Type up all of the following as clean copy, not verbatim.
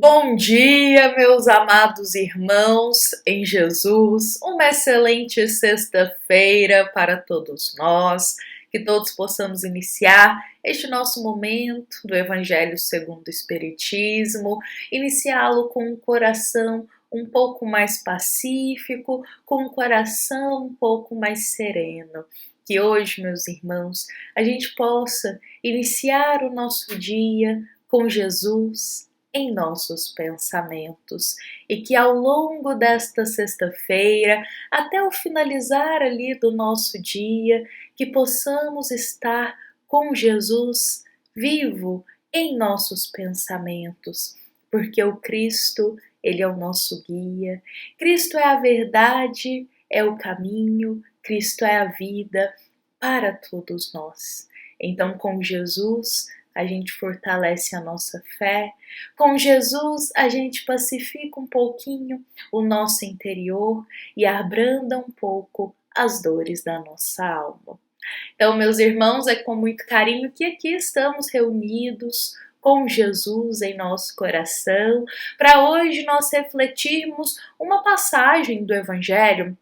Bom dia, meus amados irmãos em Jesus. Uma excelente sexta-feira para todos nós. Que todos possamos iniciar este nosso momento do Evangelho segundo o Espiritismo, iniciá-lo com um coração um pouco mais pacífico, com um coração um pouco mais sereno. Que hoje, meus irmãos, a gente possa iniciar o nosso dia com Jesus em nossos pensamentos e que ao longo desta sexta-feira, até o finalizar ali do nosso dia, que possamos estar com Jesus vivo em nossos pensamentos, porque o Cristo, ele é o nosso guia, Cristo é a verdade, é o caminho, Cristo é a vida para todos nós. Então, com Jesus, a gente fortalece a nossa fé. Com Jesus, a gente pacifica um pouquinho o nosso interior e abranda um pouco as dores da nossa alma. Então, meus irmãos, é com muito carinho que aqui estamos reunidos com Jesus em nosso coração, para hoje nós refletirmos uma passagem do Evangelho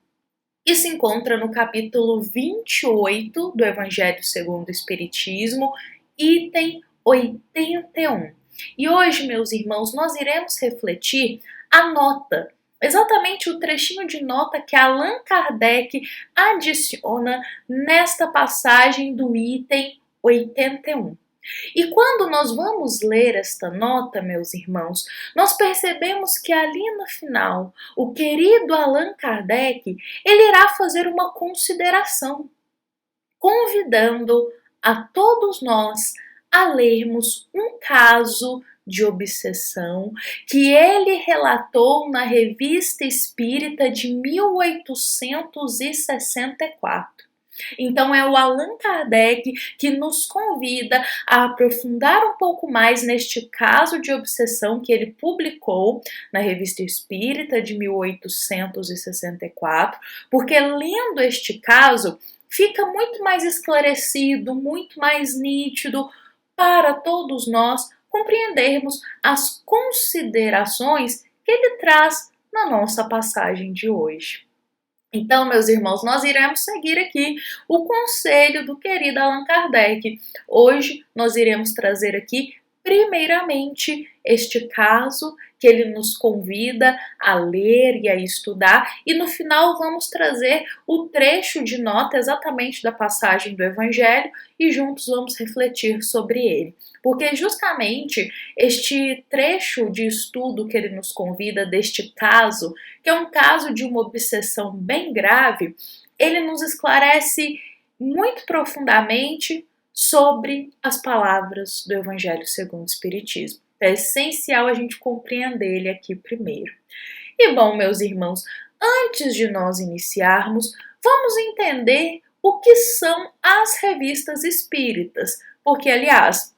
que se encontra no capítulo 28 do Evangelho segundo o Espiritismo, item 81. E hoje, meus irmãos, nós iremos refletir a nota, exatamente o trechinho de nota que Allan Kardec adiciona nesta passagem do item 81. E quando nós vamos ler esta nota, meus irmãos, nós percebemos que ali no final, o querido Allan Kardec, ele irá fazer uma consideração, convidando a todos nós a lermos um caso de obsessão que ele relatou na Revista Espírita de 1864. Então é o Allan Kardec que nos convida a aprofundar um pouco mais neste caso de obsessão que ele publicou na Revista Espírita de 1864, porque lendo este caso fica muito mais esclarecido, muito mais nítido para todos nós compreendermos as considerações que ele traz na nossa passagem de hoje. Então, meus irmãos, nós iremos seguir aqui o conselho do querido Allan Kardec. Hoje nós iremos trazer aqui, primeiramente, este caso que ele nos convida a ler e a estudar, e no final vamos trazer o trecho de nota exatamente da passagem do Evangelho e juntos vamos refletir sobre ele. Porque justamente este trecho de estudo que ele nos convida deste caso, que é um caso de uma obsessão bem grave, ele nos esclarece muito profundamente sobre as palavras do Evangelho segundo o Espiritismo. É essencial a gente compreender ele aqui primeiro. E bom, meus irmãos, antes de nós iniciarmos, vamos entender o que são as revistas espíritas, porque, aliás,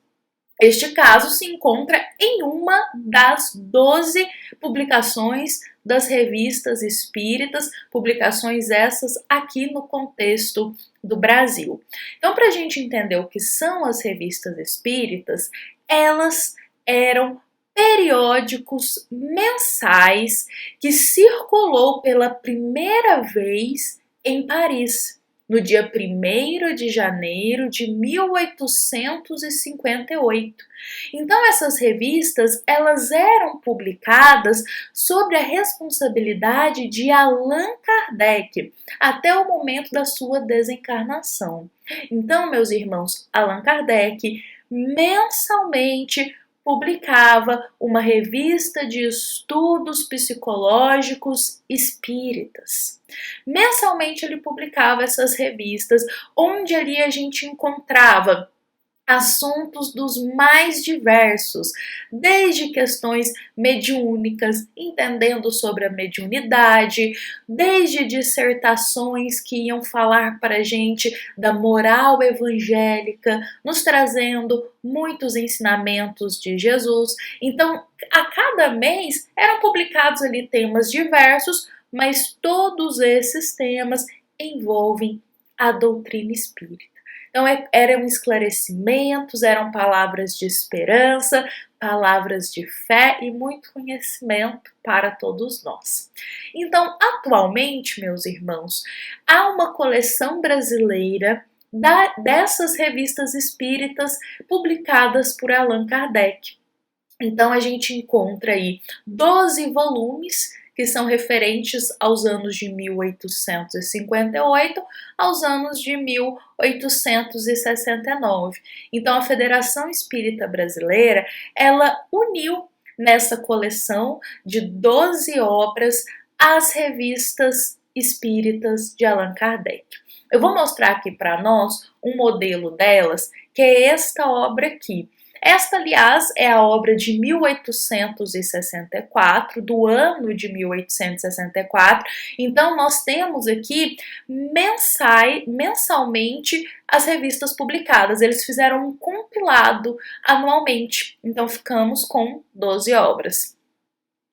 este caso se encontra em uma das 12 publicações das revistas espíritas, publicações essas aqui no contexto do Brasil. Então, para a gente entender o que são as revistas espíritas, elas eram periódicos mensais que circulou pela primeira vez em Paris, no dia 1º de janeiro de 1858. Então essas revistas, elas eram publicadas sob a responsabilidade de Allan Kardec, até o momento da sua desencarnação. Então, meus irmãos, Allan Kardec mensalmente publicava uma revista de estudos psicológicos espíritas. Mensalmente ele publicava essas revistas, onde ali a gente encontrava assuntos dos mais diversos, desde questões mediúnicas, entendendo sobre a mediunidade, desde dissertações que iam falar para a gente da moral evangélica, nos trazendo muitos ensinamentos de Jesus. Então, a cada mês eram publicados ali temas diversos, mas todos esses temas envolvem a doutrina espírita. Então eram esclarecimentos, eram palavras de esperança palavras de fé e muito conhecimento para todos nós. Então, atualmente, meus irmãos, há uma coleção brasileira dessas revistas espíritas publicadas por Allan Kardec. Então, a gente encontra aí 12 volumes que são referentes aos anos de 1858 aos anos de 1869. Então, a Federação Espírita Brasileira, ela uniu nessa coleção de 12 obras as revistas espíritas de Allan Kardec. Eu vou mostrar aqui para nós um modelo delas, que é esta obra aqui. Esta, aliás, é a obra de 1864, do ano de 1864. Então, nós temos aqui mensalmente as revistas publicadas. Eles fizeram um compilado anualmente. Então, ficamos com 12 obras.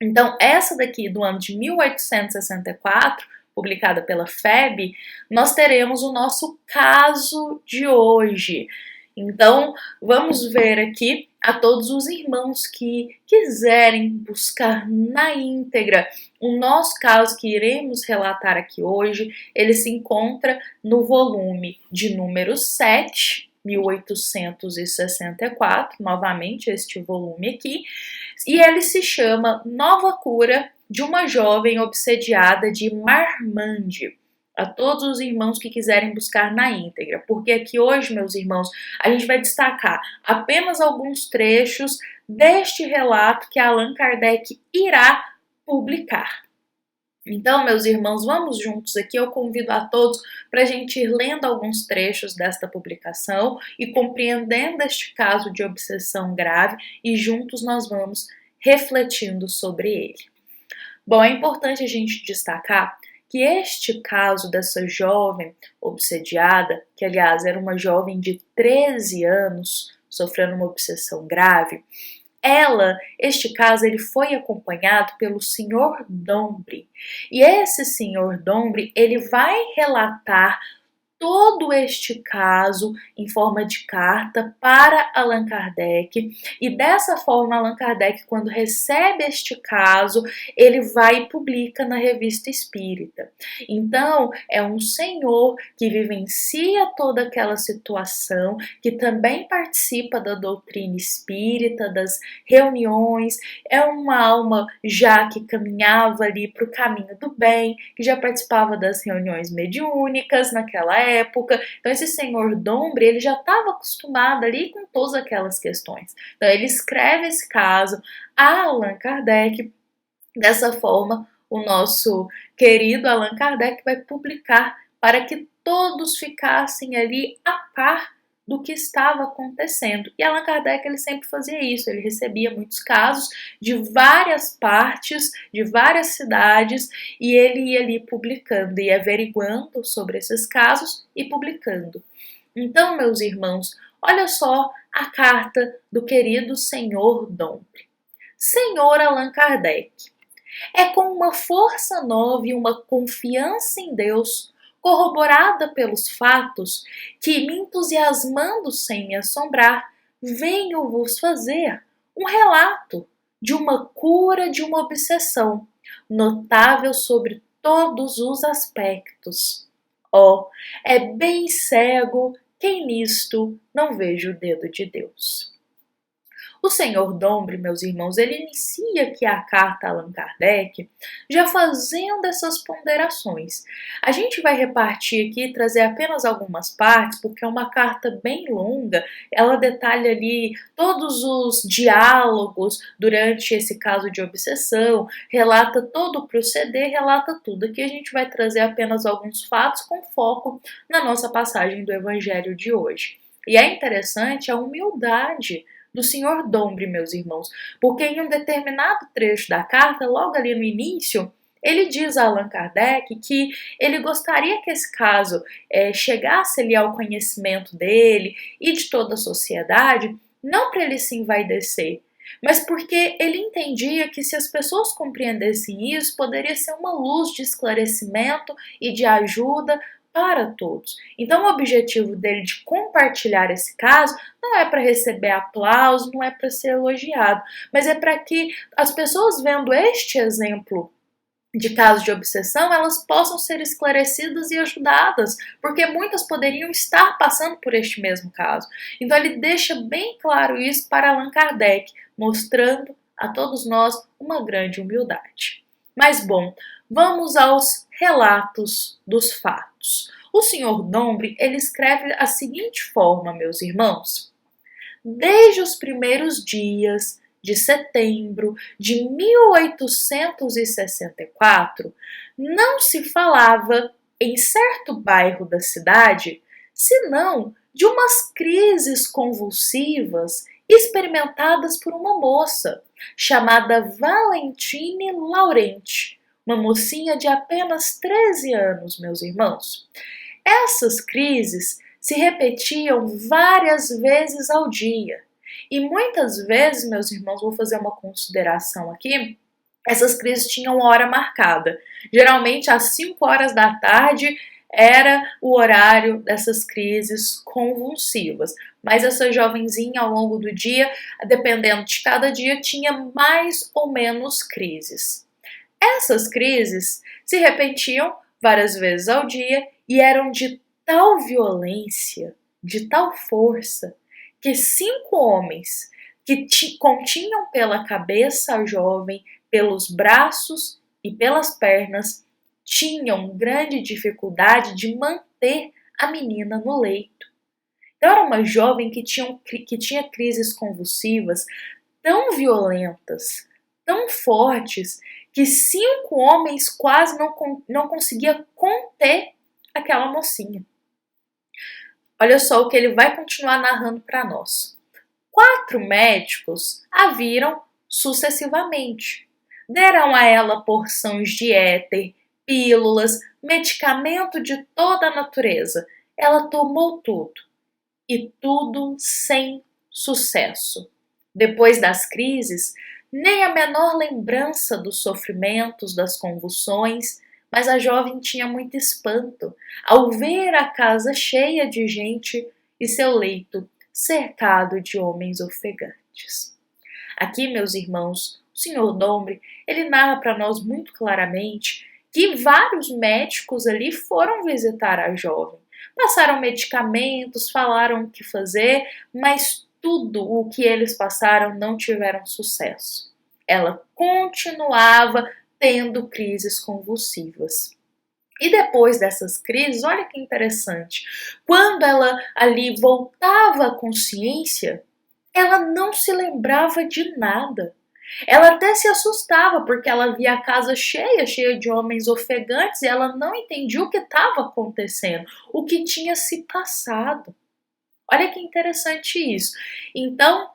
Então, essa daqui do ano de 1864, publicada pela FEB, nós teremos o nosso caso de hoje. Então, vamos ver aqui a todos os irmãos que quiserem buscar na íntegra o nosso caso que iremos relatar aqui hoje. Ele se encontra no volume de número 7, 1864, novamente este volume aqui, e ele se chama Nova Cura de uma Jovem Obsediada de Marmande. A todos os irmãos que quiserem buscar na íntegra, porque aqui hoje, meus irmãos, a gente vai destacar apenas alguns trechos deste relato que Allan Kardec irá publicar. Então, meus irmãos, vamos juntos aqui. Eu convido a todos para a gente ir lendo alguns trechos desta publicação e compreendendo este caso de obsessão grave, e juntos nós vamos refletindo sobre ele. Bom, é importante a gente destacar que este caso dessa jovem obsediada, que aliás era uma jovem de 13 anos, sofrendo uma obsessão grave, este caso ele foi acompanhado pelo Sr. Dombre. E esse Sr. Dombre, ele vai relatar todo este caso em forma de carta para Allan Kardec, e dessa forma Allan Kardec, quando recebe este caso, ele vai e publica na Revista Espírita. Então, é um senhor que vivencia toda aquela situação, que também participa da doutrina espírita, das reuniões, é uma alma já que caminhava ali para o caminho do bem, que já participava das reuniões mediúnicas naquela época. Então esse senhor Dombre, ele já estava acostumado ali com todas aquelas questões. Então ele escreve esse caso a Allan Kardec. Dessa forma, o nosso querido Allan Kardec vai publicar para que todos ficassem ali a par do que estava acontecendo. E Allan Kardec, ele sempre fazia isso, ele recebia muitos casos de várias partes, de várias cidades, e ele ia ali publicando e averiguando sobre esses casos e publicando. Então, meus irmãos, olha só a carta do querido senhor Dombre. Senhor Allan Kardec, é com uma força nova e uma confiança em Deus, corroborada pelos fatos, que, me entusiasmando sem me assombrar, venho vos fazer um relato de uma cura de uma obsessão, notável sobre todos os aspectos. Oh, é bem cego quem nisto não veja o dedo de Deus. O senhor Dombre, meus irmãos, ele inicia aqui a carta a Allan Kardec já fazendo essas ponderações. A gente vai repartir aqui, trazer apenas algumas partes, porque é uma carta bem longa, ela detalha ali todos os diálogos durante esse caso de obsessão, relata todo o proceder, relata tudo. Aqui a gente vai trazer apenas alguns fatos com foco na nossa passagem do Evangelho de hoje. E é interessante a humildade do senhor Dombre, meus irmãos, porque em um determinado trecho da carta, logo ali no início, ele diz a Allan Kardec que ele gostaria que esse caso chegasse ali ao conhecimento dele e de toda a sociedade, não para ele se envaidecer, mas porque ele entendia que se as pessoas compreendessem isso, poderia ser uma luz de esclarecimento e de ajuda para todos. Então, o objetivo dele de compartilhar esse caso não é para receber aplauso, não é para ser elogiado, mas é para que as pessoas vendo este exemplo de casos de obsessão, elas possam ser esclarecidas e ajudadas, porque muitas poderiam estar passando por este mesmo caso. Então ele deixa bem claro isso para Allan Kardec, mostrando a todos nós uma grande humildade. Mas bom, vamos aos relatos dos fatos. O Sr. Dombre, ele escreve da seguinte forma, meus irmãos: desde os primeiros dias de setembro de 1864, não se falava em certo bairro da cidade senão de umas crises convulsivas experimentadas por uma moça chamada Valentine Laurenti, uma mocinha de apenas 13 anos, meus irmãos. Essas crises se repetiam várias vezes ao dia. E muitas vezes, meus irmãos, vou fazer uma consideração aqui, essas crises tinham hora marcada. Geralmente às 5 horas da tarde era o horário dessas crises convulsivas. Mas essa jovenzinha ao longo do dia, dependendo de cada dia, tinha mais ou menos crises. Essas crises se repetiam várias vezes ao dia e eram de tal violência, de tal força, que 5 homens que continham pela cabeça a jovem, pelos braços e pelas pernas, tinham grande dificuldade de manter a menina no leito. Então era uma jovem que tinha crises convulsivas tão violentas, tão fortes, que 5 homens quase não conseguiam conter aquela mocinha. Olha só o que ele vai continuar narrando para nós. 4 médicos a viram sucessivamente. Deram a ela porções de éter, pílulas, medicamento de toda a natureza. Ela tomou tudo. E tudo sem sucesso. Depois das crises, nem a menor lembrança dos sofrimentos, das convulsões, mas a jovem tinha muito espanto ao ver a casa cheia de gente e seu leito cercado de homens ofegantes. Aqui, meus irmãos, o Sr. Dombre, ele narra para nós muito claramente que vários médicos ali foram visitar a jovem. Passaram medicamentos, falaram o que fazer, mas tudo o que eles passaram não tiveram sucesso. Ela continuava tendo crises convulsivas. E depois dessas crises, olha que interessante, quando ela ali voltava à consciência, ela não se lembrava de nada. Ela até se assustava porque ela via a casa cheia de homens ofegantes e ela não entendia o que estava acontecendo, o que tinha se passado. Olha que interessante isso. Então, o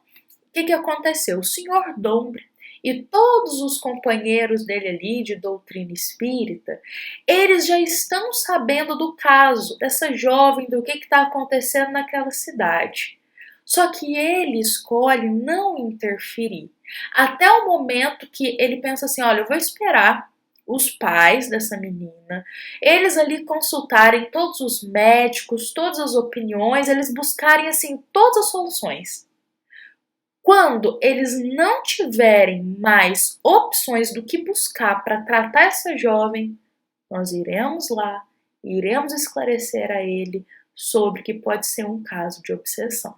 que aconteceu? O Sr. Dombre e todos os companheiros dele ali de doutrina espírita, eles já estão sabendo do caso dessa jovem, do que está acontecendo naquela cidade. Só que ele escolhe não interferir. Até o momento que ele pensa assim, olha, eu vou esperar os pais dessa menina, eles ali consultarem todos os médicos, todas as opiniões, eles buscarem assim todas as soluções. Quando eles não tiverem mais opções do que buscar para tratar essa jovem, nós iremos lá e iremos esclarecer a ele sobre que pode ser um caso de obsessão.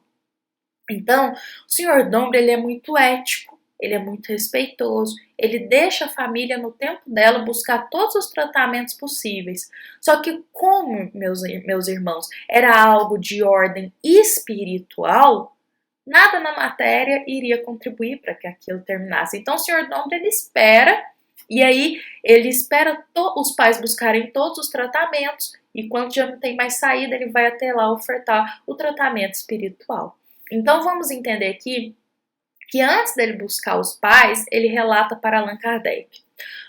Então, o Sr. Dombre, ele é muito ético, ele é muito respeitoso, ele deixa a família no tempo dela buscar todos os tratamentos possíveis. Só que como, meus irmãos, era algo de ordem espiritual, nada na matéria iria contribuir para que aquilo terminasse. Então o Sr. Dombre, ele espera, e aí ele espera os pais buscarem todos os tratamentos, e quando já não tem mais saída, ele vai até lá ofertar o tratamento espiritual. Então vamos entender aqui que antes dele buscar os pais, ele relata para Allan Kardec: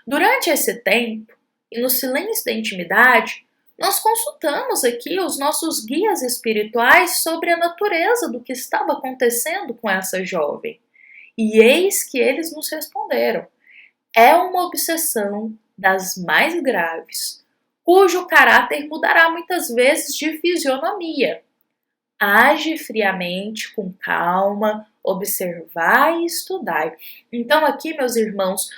durante esse tempo, e no silêncio da intimidade, nós consultamos aqui os nossos guias espirituais sobre a natureza do que estava acontecendo com essa jovem. E eis que eles nos responderam: é uma obsessão das mais graves, cujo caráter mudará muitas vezes de fisionomia. Age friamente, com calma, observai e estudai. Então, aqui, meus irmãos,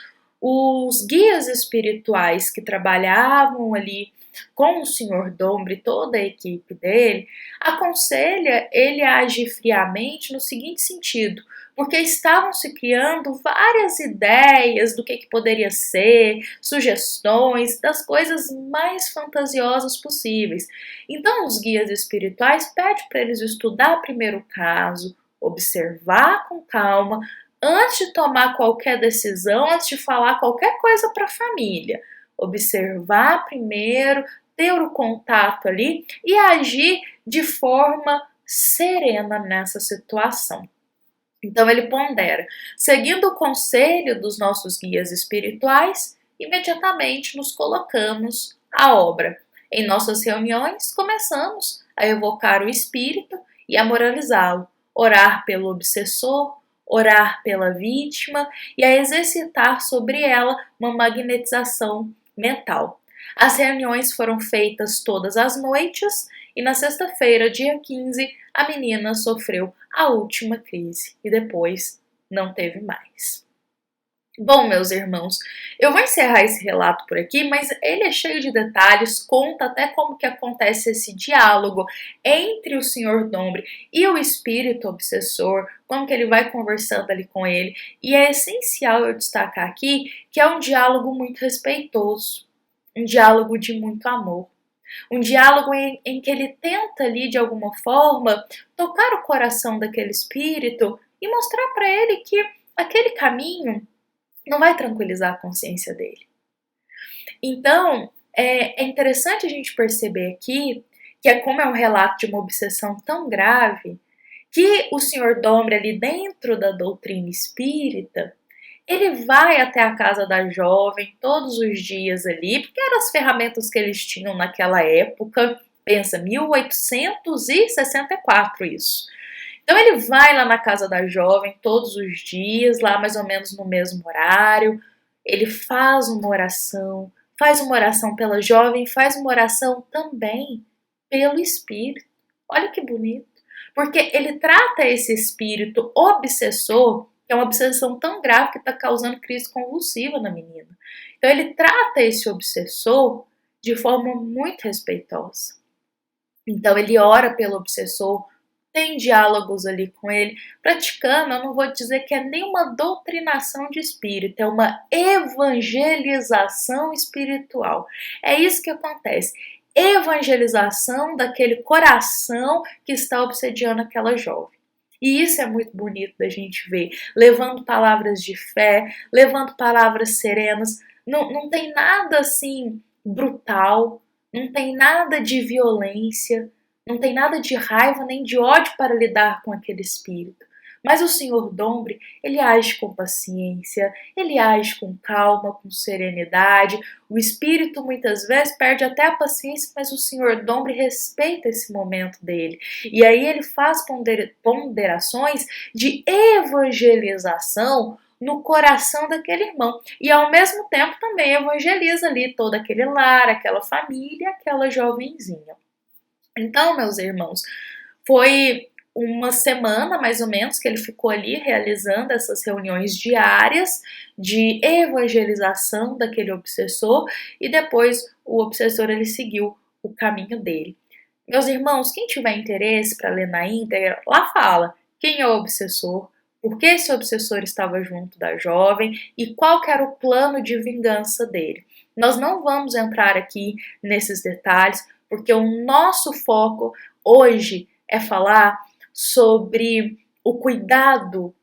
os guias espirituais que trabalhavam ali com o Senhor Dombre, toda a equipe dele, aconselha ele a agir friamente no seguinte sentido: porque estavam se criando várias ideias do que poderia ser, sugestões das coisas mais fantasiosas possíveis. Então, os guias espirituais pedem para eles estudar primeiro o caso, observar com calma, antes de tomar qualquer decisão, antes de falar qualquer coisa para a família. Observar primeiro, ter o contato ali e agir de forma serena nessa situação. Então ele pondera, seguindo o conselho dos nossos guias espirituais, imediatamente nos colocamos à obra. Em nossas reuniões, começamos a evocar o espírito e a moralizá-lo, orar pelo obsessor, orar pela vítima e a exercitar sobre ela uma magnetização mental. As reuniões foram feitas todas as noites e na sexta-feira, dia 15, a menina sofreu a última crise e depois não teve mais. Bom, meus irmãos, eu vou encerrar esse relato por aqui, mas ele é cheio de detalhes, conta até como que acontece esse diálogo entre o Senhor Dombre e o espírito obsessor, como que ele vai conversando ali com ele, e é essencial eu destacar aqui que é um diálogo muito respeitoso, um diálogo de muito amor. Um diálogo em que ele tenta ali, de alguma forma, tocar o coração daquele espírito e mostrar para ele que aquele caminho não vai tranquilizar a consciência dele. Então, é interessante a gente perceber aqui que como é um relato de uma obsessão tão grave, que o Senhor Dombre ali dentro da doutrina espírita, ele vai até a casa da jovem todos os dias ali, porque eram as ferramentas que eles tinham naquela época, pensa, 1864 isso. Então ele vai lá na casa da jovem todos os dias, lá mais ou menos no mesmo horário, ele faz uma oração pela jovem, faz uma oração também pelo espírito. Olha que bonito, porque ele trata esse espírito obsessor, que é uma obsessão tão grave que está causando crise convulsiva na menina. Então ele trata esse obsessor de forma muito respeitosa. Então ele ora pelo obsessor, tem diálogos ali com ele, praticando, eu não vou dizer que é nenhuma doutrinação de espírito, é uma evangelização espiritual. É isso que acontece. Evangelização daquele coração que está obsediando aquela jovem. E isso é muito bonito da gente ver, levando palavras de fé, levando palavras serenas. Não tem nada assim brutal, não tem nada de violência, não tem nada de raiva nem de ódio para lidar com aquele espírito. Mas o Senhor Dombre, ele age com paciência, ele age com calma, com serenidade. O espírito muitas vezes perde até a paciência, mas o Senhor Dombre respeita esse momento dele. E aí ele faz ponderações de evangelização no coração daquele irmão. E ao mesmo tempo também evangeliza ali todo aquele lar, aquela família, aquela jovenzinha. Então, meus irmãos, foi uma semana mais ou menos que ele ficou ali realizando essas reuniões diárias de evangelização daquele obsessor e depois o obsessor ele seguiu o caminho dele. Meus irmãos, quem tiver interesse para ler na íntegra, lá fala quem é o obsessor, por que esse obsessor estava junto da jovem e qual que era o plano de vingança dele. Nós não vamos entrar aqui nesses detalhes, porque o nosso foco hoje é falar sobre o cuidado,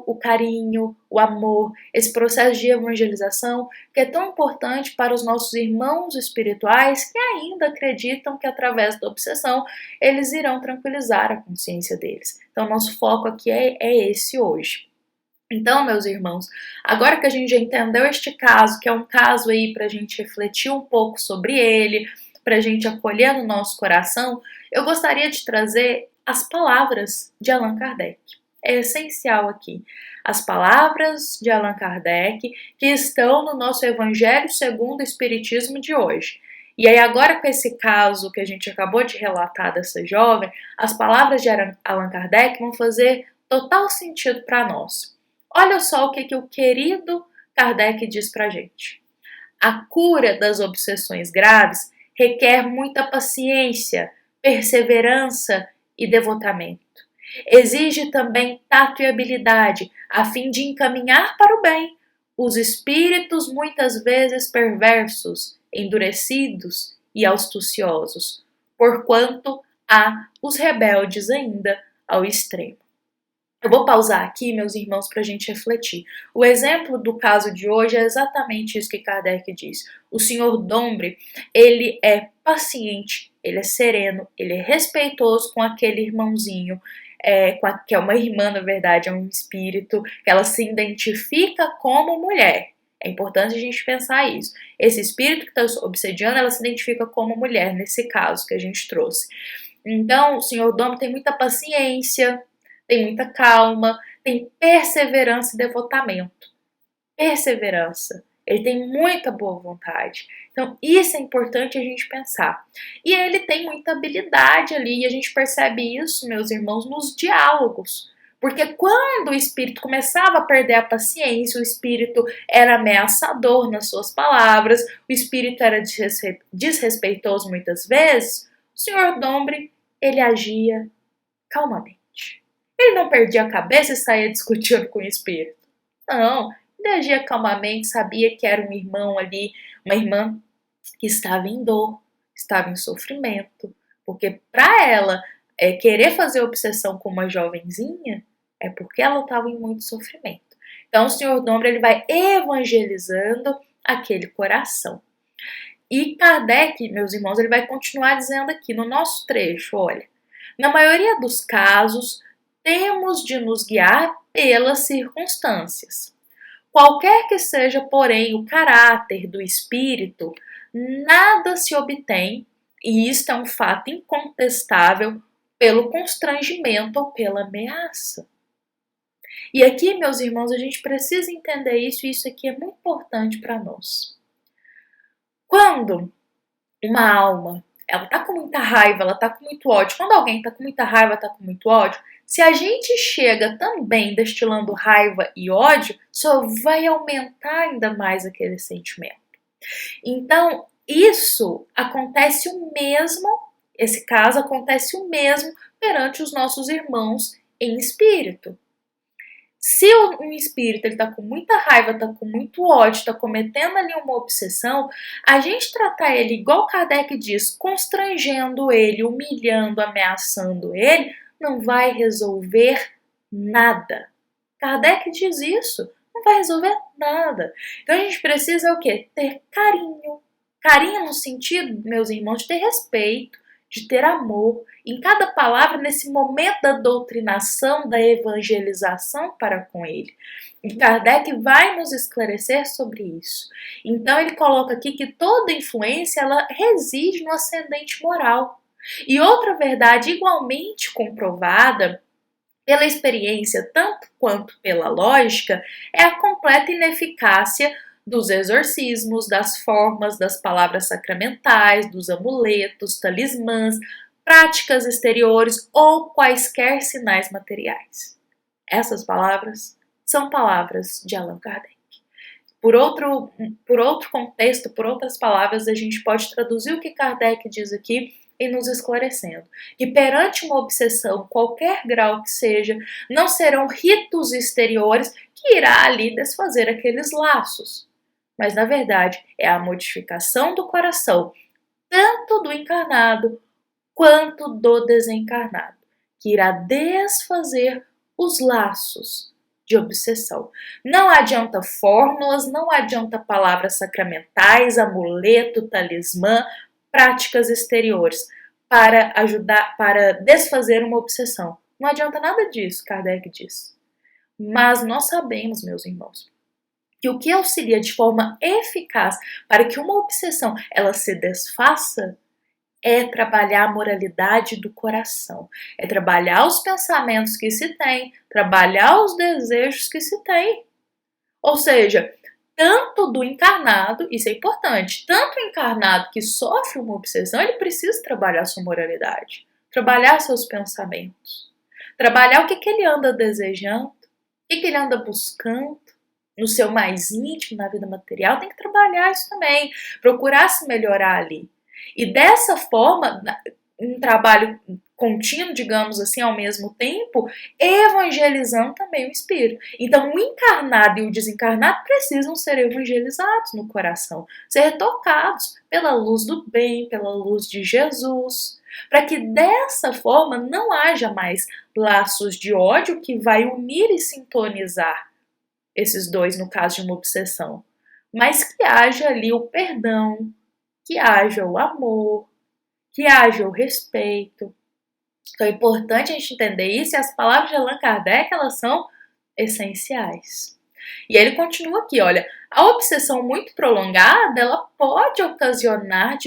o carinho, o amor, esse processo de evangelização que é tão importante para os nossos irmãos espirituais que ainda acreditam que através da obsessão eles irão tranquilizar a consciência deles. Então, nosso foco aqui é esse hoje. Então, meus irmãos, agora que a gente já entendeu este caso, que é um caso aí para a gente refletir um pouco sobre ele, para a gente acolher no nosso coração, eu gostaria de trazer as palavras de Allan Kardec. É essencial aqui. As palavras de Allan Kardec que estão no nosso Evangelho segundo o Espiritismo de hoje. E aí agora com esse caso que a gente acabou de relatar dessa jovem, as palavras de Allan Kardec vão fazer total sentido para nós. Olha só o que o querido Kardec diz pra gente. A cura das obsessões graves requer muita paciência, perseverança e devotamento. Exige também tato e habilidade, a fim de encaminhar para o bem os espíritos muitas vezes perversos, endurecidos e astuciosos, porquanto há os rebeldes ainda ao extremo. Eu vou pausar aqui, meus irmãos, para a gente refletir. O exemplo do caso de hoje é exatamente isso que Kardec diz. O senhor Dombre, ele é paciente, ele é sereno, ele é respeitoso com aquele irmãozinho, que é uma irmã, na verdade, é um espírito, que ela se identifica como mulher. É importante a gente pensar isso. Esse espírito que está obsediando, ela se identifica como mulher, nesse caso que a gente trouxe. Então, o senhor Dombre tem muita paciência, tem muita calma, tem perseverança e devotamento. Perseverança. Ele tem muita boa vontade. Então, isso é importante a gente pensar. E ele tem muita habilidade ali, e a gente percebe isso, meus irmãos, nos diálogos. Porque quando o espírito começava a perder a paciência, o espírito era ameaçador nas suas palavras, o espírito era desrespeitoso muitas vezes, o senhor Dombre, ele agia calmamente. Ele não perdia a cabeça e saía discutindo com o espírito. Não, ele agia calmamente, sabia que era um irmão ali, uma irmã que estava em dor, estava em sofrimento. Porque para ela querer fazer obsessão com uma jovenzinha, é porque ela estava em muito sofrimento. Então o senhor Dombre, ele vai evangelizando aquele coração. E Kardec, meus irmãos, ele vai continuar dizendo aqui no nosso trecho, olha, na maioria dos casos, temos de nos guiar pelas circunstâncias. Qualquer que seja, porém, o caráter do espírito, nada se obtém, e isto é um fato incontestável, pelo constrangimento ou pela ameaça. E aqui, meus irmãos, a gente precisa entender isso, e isso aqui é muito importante para nós. Quando uma alma, ela tá com muita raiva, ela tá com muito ódio, quando alguém tá com muita raiva, tá com muito ódio, se a gente chega também destilando raiva e ódio, só vai aumentar ainda mais aquele sentimento. Então, isso acontece o mesmo, esse caso acontece o mesmo perante os nossos irmãos em espírito. Se um espírito está com muita raiva, está com muito ódio, está cometendo ali uma obsessão, a gente tratar ele, igual Kardec diz, constrangendo ele, humilhando, ameaçando ele, não vai resolver nada. Kardec diz isso, não vai resolver nada. Então a gente precisa o quê? Ter carinho. Carinho no sentido, meus irmãos, de ter respeito, de ter amor. Em cada palavra, nesse momento da doutrinação, da evangelização para com ele. E Kardec vai nos esclarecer sobre isso. Então ele coloca aqui que toda influência ela reside no ascendente moral. E outra verdade igualmente comprovada pela experiência, tanto quanto pela lógica, é a completa ineficácia dos exorcismos, das formas, das palavras sacramentais, dos amuletos, talismãs, práticas exteriores ou quaisquer sinais materiais. Essas palavras são palavras de Allan Kardec. Por outro contexto, por outras palavras, a gente pode traduzir o que Kardec diz aqui e nos esclarecendo. E perante uma obsessão, qualquer grau que seja, não serão ritos exteriores que irá ali desfazer aqueles laços. Mas, na verdade, é a modificação do coração, tanto do encarnado quanto do desencarnado, que irá desfazer os laços de obsessão. Não adianta fórmulas, não adianta palavras sacramentais, amuleto, talismã, práticas exteriores para ajudar, para desfazer uma obsessão. Não adianta nada disso, Kardec diz. Mas nós sabemos, meus irmãos, que o que auxilia de forma eficaz para que uma obsessão ela se desfaça é trabalhar a moralidade do coração, é trabalhar os pensamentos que se tem, trabalhar os desejos que se tem. Ou seja, tanto do encarnado, isso é importante, tanto o encarnado que sofre uma obsessão, ele precisa trabalhar sua moralidade, trabalhar seus pensamentos, trabalhar o que ele anda desejando, o que ele anda buscando no seu mais íntimo, na vida material, tem que trabalhar isso também, procurar se melhorar ali. E dessa forma, um trabalho contínuo, digamos assim, ao mesmo tempo, evangelizando também o espírito. Então, o encarnado e o desencarnado precisam ser evangelizados no coração, ser tocados pela luz do bem, pela luz de Jesus, para que dessa forma não haja mais laços de ódio que vai unir e sintonizar esses dois no caso de uma obsessão, mas que haja ali o perdão, que haja o amor, que haja o respeito. Então é importante a gente entender isso, e as palavras de Allan Kardec, elas são essenciais. E ele continua aqui, olha, a obsessão muito prolongada, ela pode ocasionar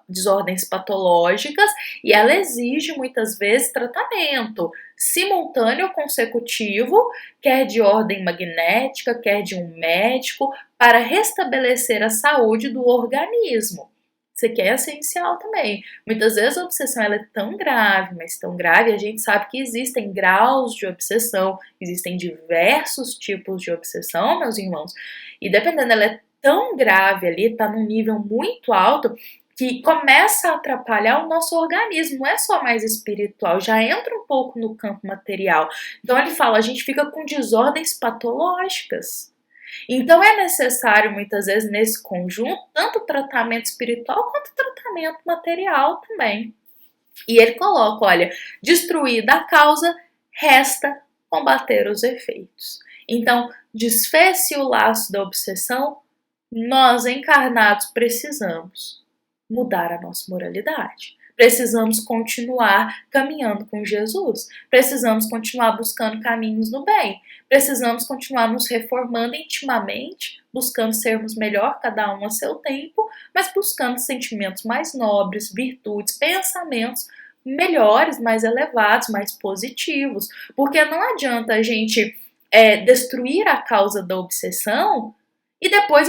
desordens patológicas e ela exige muitas vezes tratamento simultâneo ou consecutivo, quer de ordem magnética, quer de um médico, para restabelecer a saúde do organismo. Isso aqui é essencial também. Muitas vezes a obsessão ela é tão grave, mas tão grave, a gente sabe que existem graus de obsessão, existem diversos tipos de obsessão, meus irmãos, e dependendo, ela é tão grave ali, tá num nível muito alto, que começa a atrapalhar o nosso organismo, não é só mais espiritual, já entra um pouco no campo material. Então ele fala, a gente fica com desordens patológicas. Então é necessário muitas vezes nesse conjunto tanto tratamento espiritual quanto tratamento material também. E ele coloca, olha, destruída a causa, resta combater os efeitos. Então, desfez-se o laço da obsessão, nós encarnados precisamos mudar a nossa moralidade. Precisamos continuar caminhando com Jesus. Precisamos continuar buscando caminhos no bem. Precisamos continuar nos reformando intimamente, buscando sermos melhor, cada um a seu tempo, mas buscando sentimentos mais nobres, virtudes, pensamentos melhores, mais elevados, mais positivos. Porque não adianta a gente destruir a causa da obsessão e depois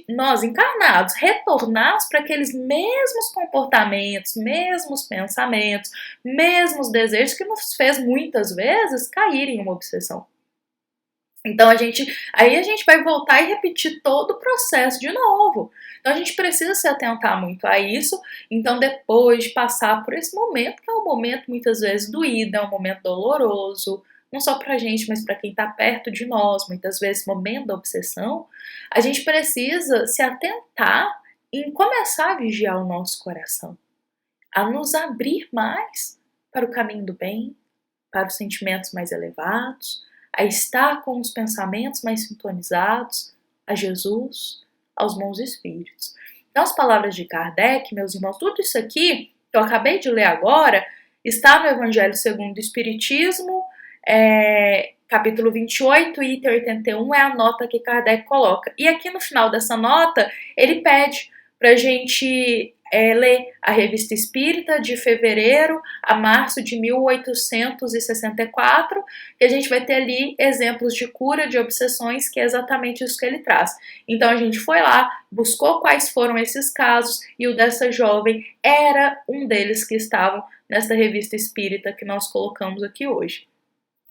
nós encarnados, retornarmos para aqueles mesmos comportamentos, mesmos pensamentos, mesmos desejos que nos fez muitas vezes cair em uma obsessão. Então aí a gente vai voltar e repetir todo o processo de novo. Então a gente precisa se atentar muito a isso. Então depois de passar por esse momento, que é um momento muitas vezes doído, é um momento doloroso, não só pra gente, mas para quem está perto de nós, muitas vezes momento da obsessão, a gente precisa se atentar em começar a vigiar o nosso coração, a nos abrir mais para o caminho do bem, para os sentimentos mais elevados, a estar com os pensamentos mais sintonizados a Jesus, aos bons espíritos. Então, as palavras de Kardec, meus irmãos, tudo isso aqui que eu acabei de ler agora está no Evangelho segundo o Espiritismo, capítulo 28, item 81, é a nota que Kardec coloca. E aqui no final dessa nota, ele pede para a gente ler a Revista Espírita de fevereiro a março de 1864, que a gente vai ter ali exemplos de cura de obsessões, que é exatamente isso que ele traz. Então a gente foi lá, buscou quais foram esses casos, e o dessa jovem era um deles que estavam nessa Revista Espírita que nós colocamos aqui hoje,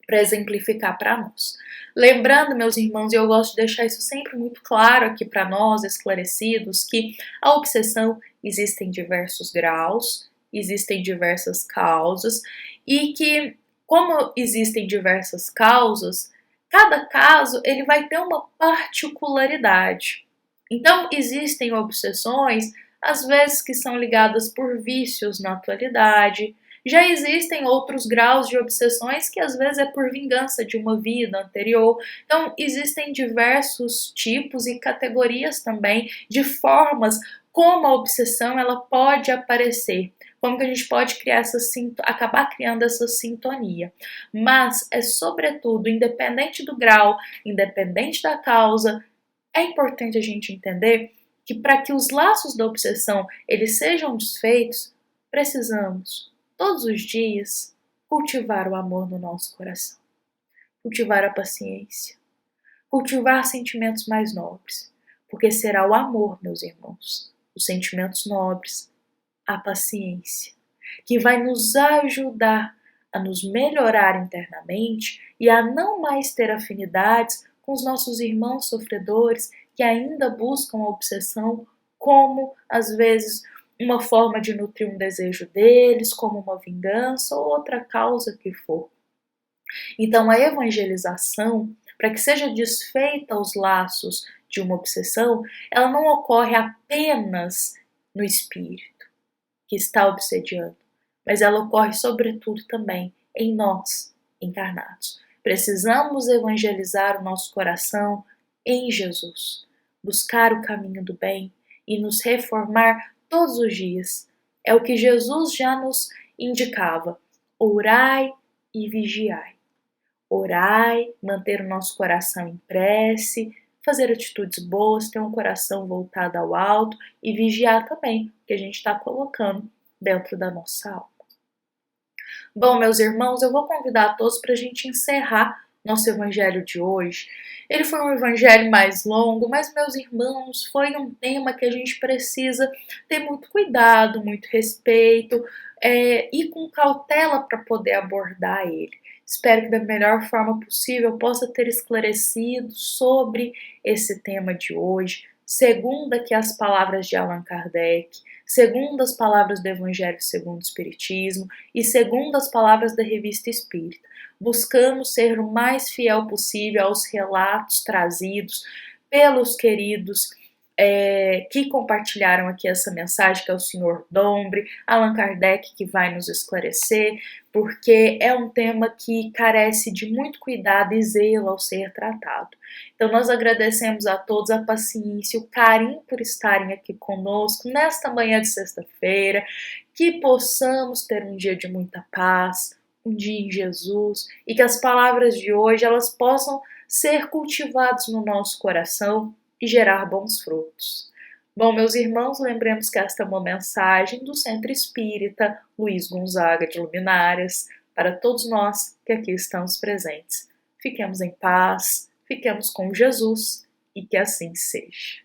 para exemplificar para nós. Lembrando, meus irmãos, e eu gosto de deixar isso sempre muito claro aqui para nós, esclarecidos, que a obsessão existem diversos graus, existem diversas causas, e que, como existem diversas causas, cada caso ele vai ter uma particularidade. Então, existem obsessões, às vezes, que são ligadas por vícios na atualidade. Já existem outros graus de obsessões que às vezes é por vingança de uma vida anterior. Então, existem diversos tipos e categorias também de formas como a obsessão ela pode aparecer. Como que a gente pode acabar criando essa sintonia. Mas é sobretudo, independente do grau, independente da causa, é importante a gente entender que para que os laços da obsessão eles sejam desfeitos, precisamos todos os dias cultivar o amor no nosso coração, cultivar a paciência, cultivar sentimentos mais nobres, porque será o amor, meus irmãos, os sentimentos nobres, a paciência, que vai nos ajudar a nos melhorar internamente e a não mais ter afinidades com os nossos irmãos sofredores que ainda buscam a obsessão como, às vezes, uma forma de nutrir um desejo deles, como uma vingança ou outra causa que for. Então, a evangelização, para que seja desfeita os laços de uma obsessão, ela não ocorre apenas no espírito que está obsediando, mas ela ocorre sobretudo também em nós, encarnados. Precisamos evangelizar o nosso coração em Jesus, buscar o caminho do bem e nos reformar todos os dias. É o que Jesus já nos indicava: orai e vigiai. Orai, manter o nosso coração em prece, fazer atitudes boas, ter um coração voltado ao alto e vigiar também o que a gente está colocando dentro da nossa alma. Bom, meus irmãos, eu vou convidar todos para a gente encerrar nosso evangelho de hoje. Ele foi um evangelho mais longo, mas, meus irmãos, foi um tema que a gente precisa ter muito cuidado, muito respeito e com cautela para poder abordar ele. Espero que da melhor forma possível eu possa ter esclarecido sobre esse tema de hoje, segundo aqui as palavras de Allan Kardec, segundo as palavras do Evangelho segundo o Espiritismo e segundo as palavras da Revista Espírita. Buscamos ser o mais fiel possível aos relatos trazidos pelos queridos que compartilharam aqui essa mensagem, que é o Sr. Dombre, Allan Kardec, que vai nos esclarecer, porque é um tema que carece de muito cuidado e zelo ao ser tratado. Então nós agradecemos a todos a paciência, o carinho por estarem aqui conosco nesta manhã de sexta-feira, que possamos ter um dia de muita paz, um dia em Jesus, e que as palavras de hoje elas possam ser cultivadas no nosso coração e gerar bons frutos. Bom, meus irmãos, lembremos que esta é uma mensagem do Centro Espírita Luiz Gonzaga de Luminárias para todos nós que aqui estamos presentes. Fiquemos em paz, fiquemos com Jesus e que assim seja.